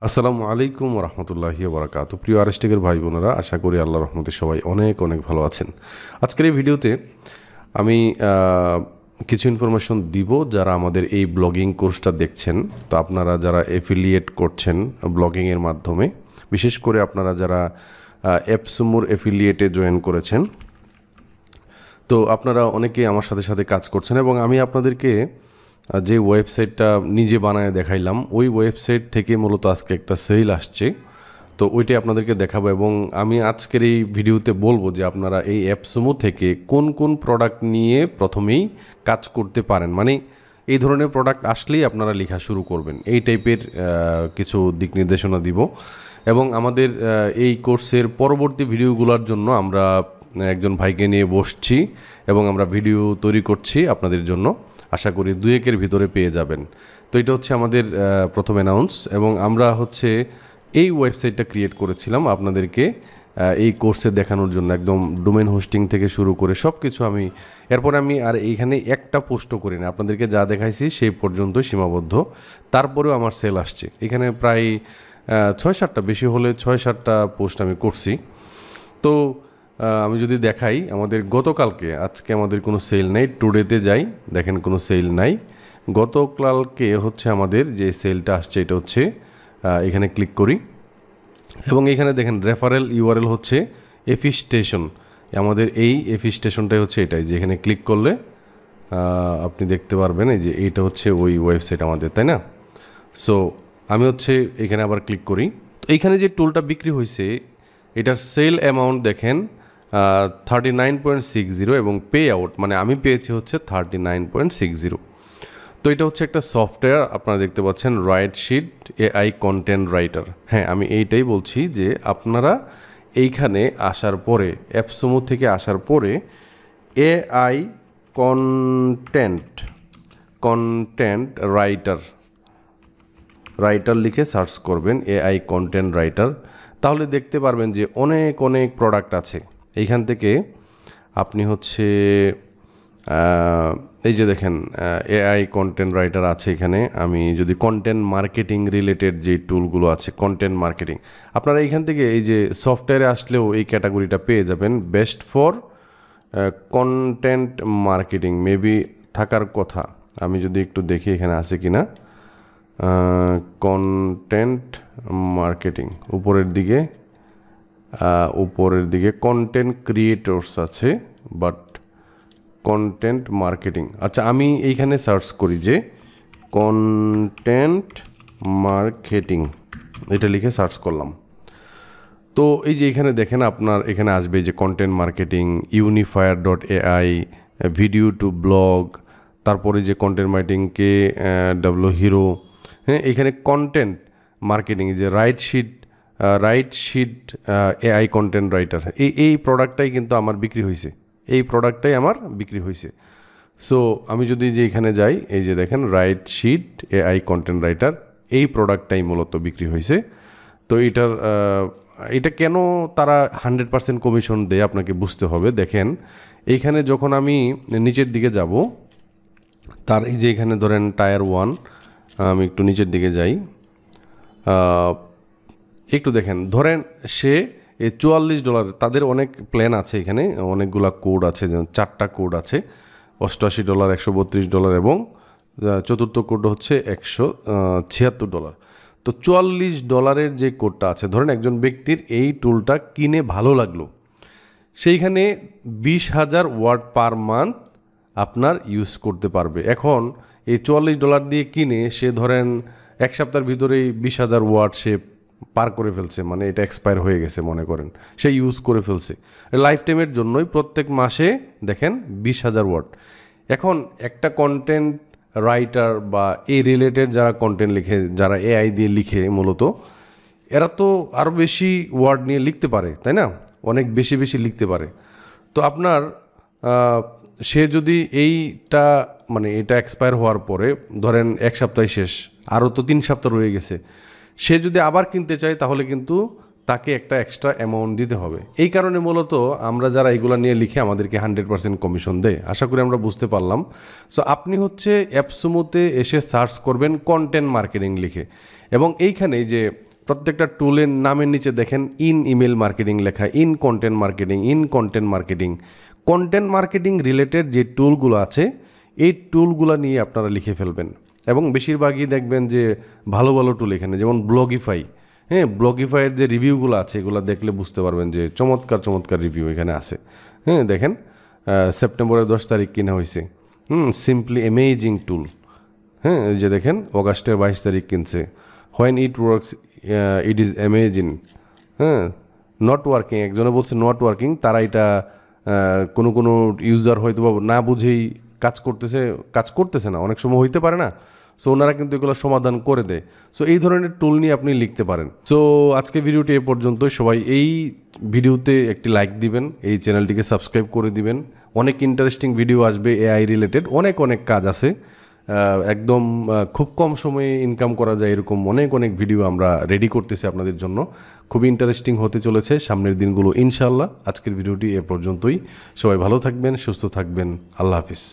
আসসালামু আলাইকুম রহমতুল্লাহি বারাকাতু। প্রিয় আরএসটেকের ভাই বোনেরা, আশা করি আল্লাহর রহমতে সবাই অনেক অনেক ভালো আছেন। আজকের এই ভিডিওতে আমি কিছু ইনফরমেশন দিব যারা আমাদের এই ব্লগিং কোর্সটা দেখছেন। তো আপনারা যারা এফিলিয়েট করছেন ব্লগিংয়ের মাধ্যমে, বিশেষ করে আপনারা যারা অ্যাপসুমোর এফিলিয়েটে জয়েন করেছেন, তো আপনারা অনেকেই আমার সাথে সাথে কাজ করছেন এবং আমি আপনাদেরকে যে ওয়েবসাইটটা নিজে বানায় দেখাইলাম, ওই ওয়েবসাইট থেকে মূলত আজকে একটা সেল আসছে। তো ওইটাই আপনাদেরকে দেখাবো এবং আমি আজকের এই ভিডিওতে বলবো যে আপনারা এই অ্যাপসুমো থেকে কোন কোন প্রোডাক্ট নিয়ে প্রথমেই কাজ করতে পারেন। মানে এই ধরনের প্রোডাক্ট আসলেই আপনারা লেখা শুরু করবেন, এই টাইপের কিছু দিক নির্দেশনা দিব। এবং আমাদের এই কোর্সের পরবর্তী ভিডিওগুলোর জন্য আমরা একজন ভাইকে নিয়ে বসছি এবং আমরা ভিডিও তৈরি করছি আপনাদের জন্য। আশা করি 2-1-এর ভিতরে পেয়ে যাবেন। তো এটা হচ্ছে আমাদের প্রথম অ্যানাউন্স এবং আমরা হচ্ছে এই ওয়েবসাইটটা ক্রিয়েট করেছিলাম আপনাদেরকে এই কোর্সে দেখানোর জন্য। একদম ডোমেন হোস্টিং থেকে শুরু করে সব কিছু এরপরে আমি আর এইখানে একটা পোস্টও করি না, আপনাদেরকে যা দেখাইছি সেই পর্যন্তই সীমাবদ্ধ। তারপরেও আমার সেল আসছে এখানে প্রায় 6-7টা, বেশি হলে 6-7টা পোস্ট আমি করছি। তো আমি যদি দেখাই আমাদের গতকালকে, আজকে আমাদের কোনো সেল নেই। টুডেতে যাই, দেখেন কোনো সেল নাই। গতকালকে হচ্ছে আমাদের যে সেলটা আসছে, এটা হচ্ছে এখানে ক্লিক করি এবং এখানে দেখেন রেফারেল ইউআরএল হচ্ছে এফি স্টেশন। আমাদের এই এফি স্টেশনটাই হচ্ছে এটাই, যে এখানে ক্লিক করলে আপনি দেখতে পারবেন এই যে এইটা হচ্ছে ওই ওয়েবসাইট আমাদের, তাই না? সো আমি হচ্ছে এখানে আবার ক্লিক করি। তো এইখানে যে টুলটা বিক্রি হয়েছে এটার সেল অ্যামাউন্ট দেখেন 39.60 এবং পে আউট মানে আমি পেয়েছি হচ্ছে 39.60। তো এটা হচ্ছে একটা সফটওয়্যার, আপনারা দেখতে পাচ্ছেন write sheet AI content writer. হ্যাঁ, আমি এইটাই বলছি যে আপনারা এইখানে আসার পরে, অ্যাপসুমো থেকে আসার পরে এআই কন্টেন্ট রাইটার লিখে সার্চ করবেন, এআই কন্টেন্ট রাইটার। তাহলে দেখতে পারবেন যে অনেক অনেক প্রোডাক্ট আছে এইখান থেকে। আপনি হচ্ছে এই যে দেখেন এআই কন্টেন্ট রাইটার আছে এখানে। আমি যদি কন্টেন্ট মার্কেটিং রিলেটেড যে টুলগুলো আছে, কন্টেন্ট মার্কেটিং, আপনারা এইখান থেকে এই যে সফটওয়্যারে আসলেও এই ক্যাটাগরিটা পেয়ে যাবেন। Best for content marketing maybe থাকার কথা। আমি যদি একটু দেখি এখানে আছে কি না। কন্টেন্ট মার্কেটিং উপরের দিকে কন্টেন্ট ক্রিয়েটরস আছে, বাট কন্টেন্ট মার্কেটিং, আচ্ছা আমি এইখানে সার্চ করি যে কন্টেন্ট মার্কেটিং, এটা লিখে সার্চ করলাম। তো এই যে এখানে দেখেন আপনার এখানে আসবে যে content marketing, unifier.ai, video to blog, তারপরে যে কন্টেন্ট মার্কেটিংকে হিরো। হ্যাঁ, এখানে কন্টেন্ট মার্কেটিং যে write sheet AI content writer, এই প্রোডাক্টটাই কিন্তু আমার বিক্রি হয়েছে। সো আমি যদি যে এখানে যাই, এই যে দেখেন write sheet AI content writer, এই প্রোডাক্টটাই মূলত বিক্রি হয়েছে। তো এটা কেন তারা 100% কমিশন দেয় আপনাকে বুঝতে হবে। দেখেন এইখানে যখন আমি নিচের দিকে যাব, তার এই যে এখানে ধরেন টায়ার 1, আমি একটু নিচের দিকে যাই, একটু দেখেন ধরেন সে এই $44, তাদের অনেক প্ল্যান আছে এখানে, অনেকগুলা কোড আছে, যেমন 4টা কোড আছে, $88, $132 এবং চতুর্থ কোড হচ্ছে $176। তো $44 যে কোডটা আছে, ধরেন একজন ব্যক্তির এই টুলটা কিনে ভালো লাগলো, সেইখানে 20,000 ওয়ার্ড পার মান্থ আপনার ইউজ করতে পারবে। এখন এই $44 দিয়ে কিনে সে ধরেন এক সপ্তাহের ভিতরেই 20,000 ওয়ার্ড সে পার করে ফেলছে, মানে এটা এক্সপায়ার হয়ে গেছে মনে করেন, সে ইউজ করে ফেলছে লাইফ টাইমের জন্যই। প্রত্যেক মাসে দেখেন 20,000 ওয়ার্ড। এখন একটা কন্টেন্ট রাইটার বা এই রিলেটেড যারা কন্টেন্ট লিখে, যারা এআই দিয়ে লিখে মূলত, এরা তো আরও বেশি ওয়ার্ড নিয়ে লিখতে পারে, তাই না? অনেক বেশি লিখতে পারে। তো আপনার সে যদি এইটা মানে এটা এক্সপায়ার হওয়ার পরে ধরেন এক সপ্তাহ শেষ, আরও তো 3 সপ্তাহ রয়ে গেছে, সে যদি আবার কিনতে চায় তাহলে কিন্তু তাকে একটা এক্সট্রা অ্যামাউন্ট দিতে হবে। এই কারণে মূলত আমরা যারা এগুলো নিয়ে লিখে আমাদেরকে 100% কমিশন দেয়। আশা করি আমরা বুঝতে পারলাম। সো আপনি হচ্ছে অ্যাপসুমোতে এসে সার্চ করবেন কন্টেন্ট মার্কেটিং লিখে এবং এইখানে যে প্রত্যেকটা টুলের নামের নিচে দেখেন ইন ইমেল মার্কেটিং লেখা, in content marketing, in content marketing. Content marketing related যে টুলগুলো আছে এই টুলগুলো নিয়ে আপনারা লিখে ফেলবেন। এবং বেশিরভাগই দেখবেন যে ভালো ভালো টুল এখানে, যেমন ব্লগিফাই। হ্যাঁ, ব্লগিফাইয়ের যে রিভিউগুলো আছে এগুলো দেখলে বুঝতে পারবেন যে চমৎকার চমৎকার রিভিউ এখানে আছে। হ্যাঁ, দেখেন সেপ্টেম্বরের 10 তারিখ কিনা হয়েছে। সিম্পলি অ্যামেজিং টুল। হ্যাঁ, এই যে দেখেন অগাস্টের 22 তারিখ কিনছে। When it works it is amazing. হ্যাঁ, নট ওয়ার্কিং, একজনে বলছে নট ওয়ার্কিং, তারা এটা কোনো কোনো ইউজার হয়তো বা না বুঝেই কাজ করতেছে না, অনেক সময় হইতে পারে না। সো ওনারা কিন্তু এগুলো সমাধান করে দেয়। সো এই ধরনের টুল নিয়ে আপনি লিখতে পারেন। সো আজকে ভিডিওটি এ পর্যন্তই। সবাই এই ভিডিওতে একটি লাইক দিবেন, এই চ্যানেলটিকে সাবস্ক্রাইব করে দিবেন। অনেক ইন্টারেস্টিং ভিডিও আসবে, এআই রিলেটেড অনেক অনেক কাজ আছে। একদম খুব কম সময়ে ইনকাম করা যায় এরকম অনেক অনেক ভিডিও আমরা রেডি করতেছি আপনাদের জন্য। খুবই ইন্টারেস্টিং হতে চলেছে সামনের দিনগুলো ইনশাআল্লাহ। আজকের ভিডিওটি এ পর্যন্তই। সবাই ভালো থাকবেন, সুস্থ থাকবেন। আল্লাহ হাফিজ।